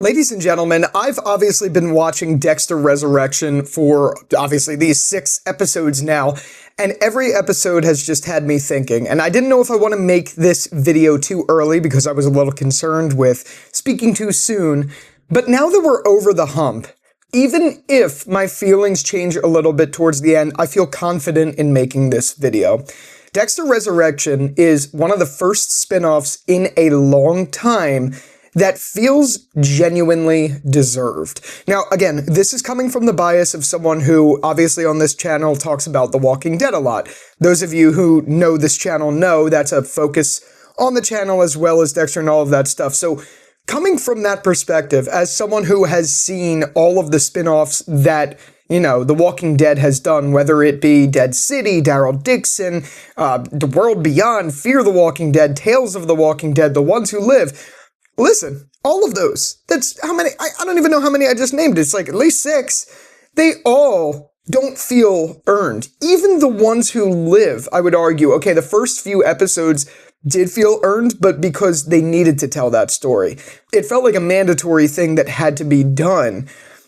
Ladies and gentlemen, I've obviously been watching Dexter Resurrection for obviously these 6 episodes now, and every episode has just had me thinking. And I didn't know if I want to make this video too early because I was a little concerned with speaking too soon. But now that we're over the hump, even if my feelings change a little bit towards the end, I feel confident in making this video. Dexter Resurrection is one of the first spin-offs in a long time that feels genuinely deserved. Now, again, this is coming from the bias of someone who, obviously on this channel, talks about The Walking Dead a lot. Those of you who know this channel know that's a focus on the channel as well as Dexter and all of that stuff. So, coming from that perspective, as someone who has seen all of the spin-offs that The Walking Dead has done, whether it be Dead City, Daryl Dixon, The World Beyond, Fear the Walking Dead, Tales of the Walking Dead, The Ones Who Live. Listen, all of those, that's how many, I don't even know how many I just named. It's like at least 6. They all don't feel earned. Even the ones who live, I would argue, okay, the first few episodes did feel earned, but because they needed to tell that story. It felt like a mandatory thing that had to be done.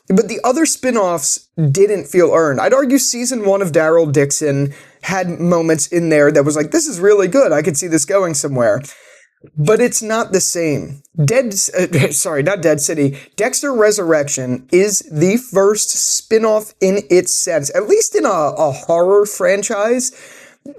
But the other spin-offs didn't feel earned. I'd argue season 1 of Daryl Dixon had moments in there that was like, this is really good. I could see this going somewhere. But it's not the same. Not Dead City. Dexter Resurrection is the first spin-off in its sense, at least in a horror franchise,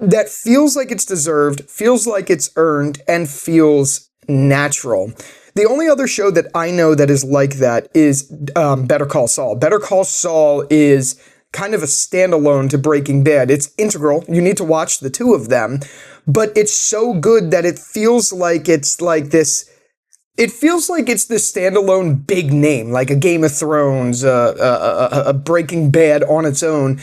that feels like it's deserved, feels like it's earned, and feels natural. The only other show that I know that is like that is Better Call Saul. Better Call Saul is kind of a standalone to Breaking Bad. It's integral. You need to watch the two of them. But it's so good that it feels like it's like this. It feels like it's this standalone big name, like a Game of Thrones, a Breaking Bad on its own.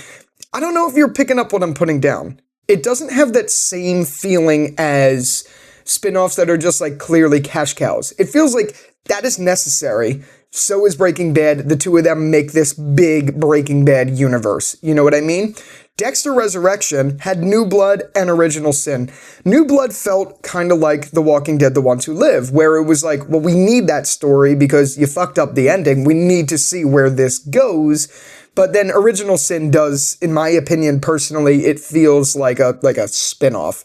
I don't know if you're picking up what I'm putting down. It doesn't have that same feeling as spin-offs that are just like clearly cash cows. It feels like that is necessary. So is Breaking Bad. The two of them make this big Breaking Bad universe. You know what I mean? Dexter Resurrection had New Blood and Original Sin. New Blood felt kind of like The Walking Dead, The Ones Who Live, where it was like, well, we need that story because you fucked up the ending. We need to see where this goes. But then Original Sin does, in my opinion, personally, it feels like a spin-off.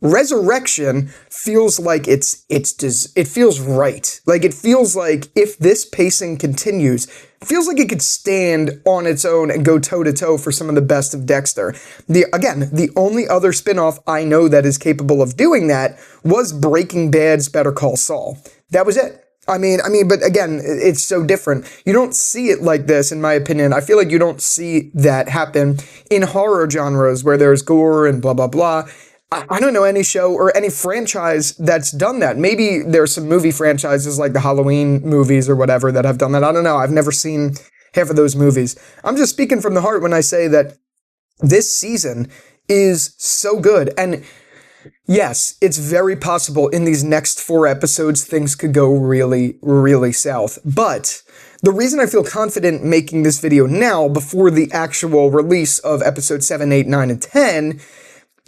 Resurrection feels like it feels right. Like it feels like if this pacing continues, it feels like it could stand on its own and go toe to toe for some of the best of Dexter. The only other spinoff I know that is capable of doing that was Breaking Bad's Better Call Saul. That was it. I mean, but again, it's so different. You don't see it like this, in my opinion. I feel like you don't see that happen in horror genres where there's gore and blah, blah, blah. I don't know any show or any franchise that's done that. Maybe there's some movie franchises like the Halloween movies or whatever that have done that. I don't know. I've never seen half of those movies. I'm just speaking from the heart when I say that this season is so good. And yes, it's very possible in these next 4 episodes, things could go really, really south. But the reason I feel confident making this video now before the actual release of episodes 7, 8, 9, and 10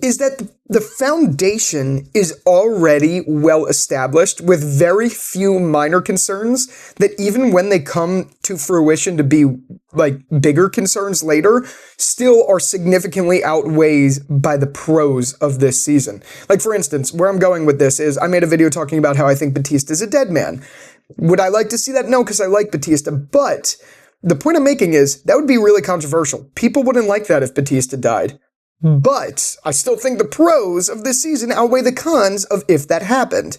is that the foundation is already well established with very few minor concerns that even when they come to fruition to be like bigger concerns later, still are significantly outweighed by the pros of this season. Like for instance, where I'm going with this is I made a video talking about how I think Batista's a dead man. Would I like to see that? No, because I like Batista, but the point I'm making is that would be really controversial. People wouldn't like that if Batista died. But I still think the pros of this season outweigh the cons of if that happened.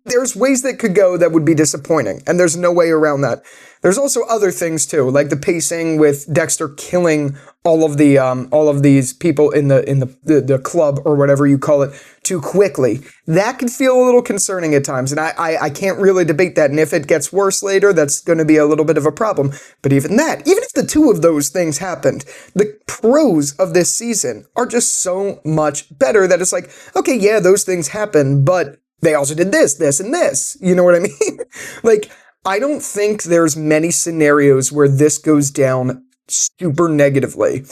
There's ways that could go that would be disappointing, and there's no way around that. There's also other things too, like the pacing with Dexter killing all of these people in the club or whatever you call it too quickly. That could feel a little concerning at times, and I can't really debate that. And if it gets worse later, that's going to be a little bit of a problem. But even if the two of those things happened, the pros of this season are just so much better that it's like, okay, yeah, those things happen, but they also did this, this, and this. You know what I mean? Like, I don't think there's many scenarios where this goes down super negatively.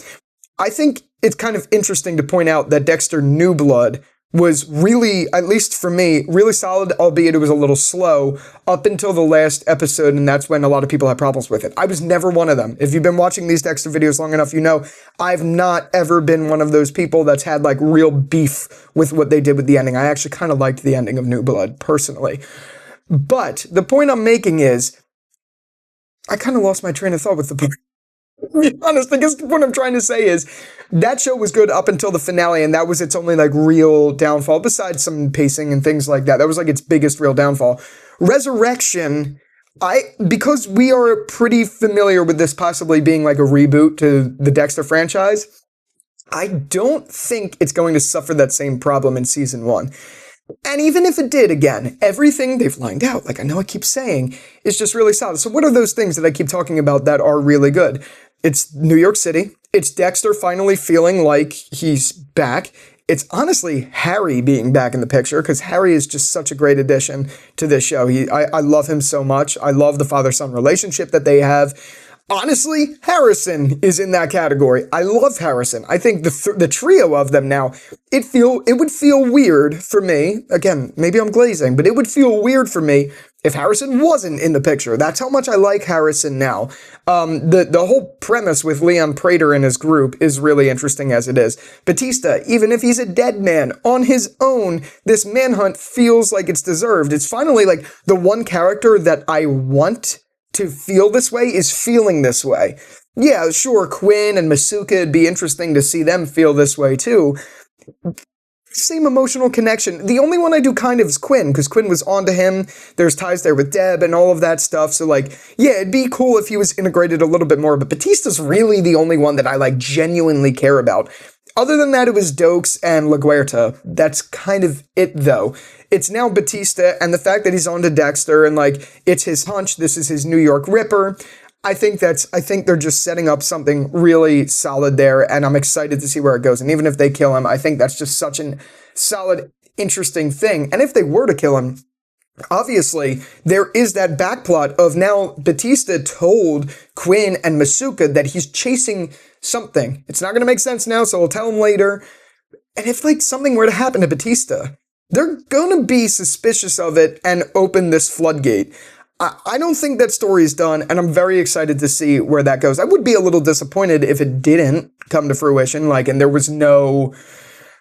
I think it's kind of interesting to point out that Dexter New Blood was really, at least for me, really solid, albeit it was a little slow up until the last episode, and that's when a lot of people had problems with it. I was never one of them. If you've been watching these Dexter videos long enough, you know I've not ever been one of those people that's had like real beef with what they did with the ending. I actually kind of liked the ending of New Blood, personally. But the point I'm making is, I kind of lost my train of thought with the point. To be honest, I guess what I'm trying to say is that show was good up until the finale, and that was its only like real downfall, besides some pacing and things like that. That was like its biggest real downfall. Resurrection, because we are pretty familiar with this possibly being like a reboot to the Dexter franchise, I don't think it's going to suffer that same problem in season 1. And even if it did, again, everything they've lined out, like I know I keep saying, is just really solid. So what are those things that I keep talking about that are really good? It's New York City. It's Dexter finally feeling like he's back. It's honestly Harry being back in the picture, because Harry is just such a great addition to this show. I love him so much. I love the father-son relationship that they have. Honestly, Harrison is in that category. I love Harrison. I think the trio of them now, it would feel weird for me. Again, maybe I'm glazing, but it would feel weird for me if Harrison wasn't in the picture. That's how much I like Harrison now. The whole premise with Leon Prater and his group is really interesting as it is. Batista, even if he's a dead man on his own, this manhunt feels like it's deserved. It's finally like the one character that I want to feel this way is feeling this way. Yeah, sure, Quinn and Masuka, it'd be interesting to see them feel this way too. Same emotional connection. The only one I do kind of is Quinn, because Quinn was onto him. There's ties there with Deb and all of that stuff. So like, yeah, it'd be cool if he was integrated a little bit more, but Batista's really the only one that I like genuinely care about. Other than that, it was Dokes and LaGuerta. That's kind of it, though. It's now Batista, and the fact that he's on to Dexter, and like, it's his hunch, this is his New York Ripper. I think they're just setting up something really solid there, and I'm excited to see where it goes. And even if they kill him, I think that's just such a solid, interesting thing. And if they were to kill him, obviously, there is that backplot of now Batista told Quinn and Masuka that he's chasing something. It's not going to make sense now, so I'll tell him later. And if like something were to happen to Batista, they're going to be suspicious of it and open this floodgate. I don't think that story is done, and I'm very excited to see where that goes. I would be a little disappointed if it didn't come to fruition, like, and there was no,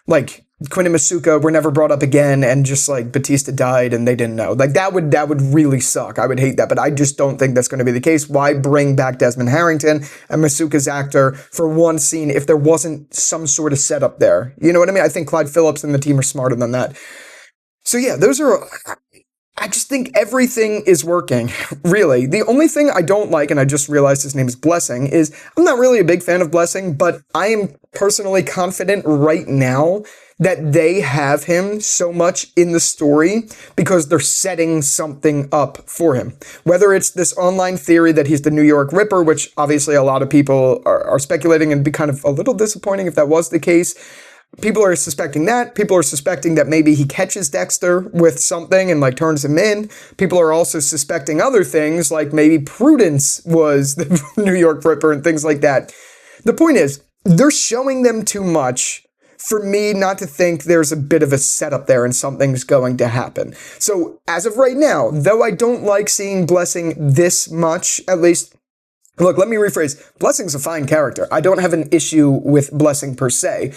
like, Quinn and Masuka were never brought up again, and just like Batista died and they didn't know. Like that would really suck. I would hate that, but I just don't think that's going to be the case. Why bring back Desmond Harrington and Masuka's actor for one scene if there wasn't some sort of setup there? You know what I mean? I think Clyde Phillips and the team are smarter than that. So yeah, I just think everything is working, really. The only thing I don't like, and I just realized his name is Blessing, is I'm not really a big fan of Blessing, but I am personally confident right now that they have him so much in the story because they're setting something up for him. Whether it's this online theory that he's the New York Ripper, which obviously a lot of people are speculating, and it'd be kind of a little disappointing if that was the case. People are suspecting that. People are suspecting that maybe he catches Dexter with something and like turns him in. People are also suspecting other things, like maybe Prudence was the New York Ripper and things like that. The point is, they're showing them too much for me not to think there's a bit of a setup there and something's going to happen. So as of right now, though I don't like seeing Blessing this much, at least, look, let me rephrase. Blessing's a fine character. I don't have an issue with Blessing per se.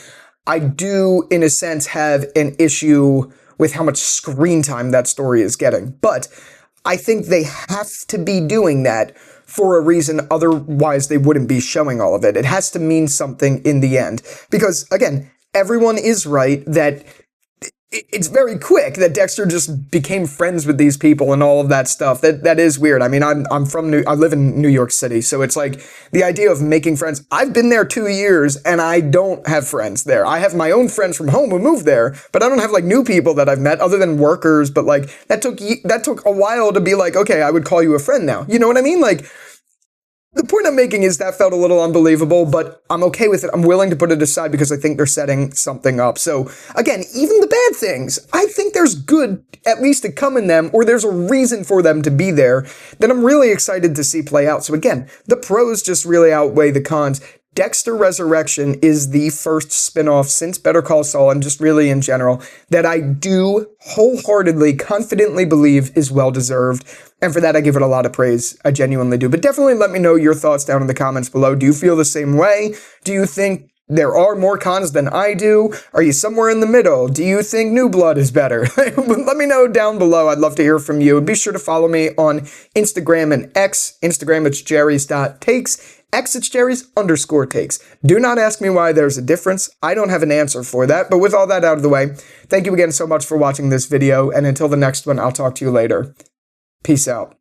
I do, in a sense, have an issue with how much screen time that story is getting. But I think they have to be doing that for a reason, otherwise they wouldn't be showing all of it. It has to mean something in the end. Because, again, everyone is right that it's very quick that Dexter just became friends with these people and all of that stuff. That is weird. I mean, I live in New York City, so it's like the idea of making friends. I've been there 2 years and I don't have friends there. I have my own friends from home who moved there, but I don't have like new people that I've met other than workers. But like that took a while to be like, okay, I would call you a friend now. You know what I mean? Like, the point I'm making is that felt a little unbelievable, but I'm okay with it. I'm willing to put it aside because I think they're setting something up. So again, even the bad things, I think there's good at least to come in them, or there's a reason for them to be there that I'm really excited to see play out. So again, the pros just really outweigh the cons. Dexter Resurrection is the first spinoff since Better Call Saul, and just really in general, that I do wholeheartedly, confidently believe is well-deserved. And for that, I give it a lot of praise. I genuinely do. But definitely let me know your thoughts down in the comments below. Do you feel the same way? Do you think there are more cons than I do? Are you somewhere in the middle? Do you think New Blood is better? Let me know down below. I'd love to hear from you. And be sure to follow me on Instagram and X. Instagram, it's jerrys.takes. X, it's Jerry's_takes. Do not ask me why there's a difference. I don't have an answer for that. But with all that out of the way, thank you again so much for watching this video. And until the next one, I'll talk to you later. Peace out.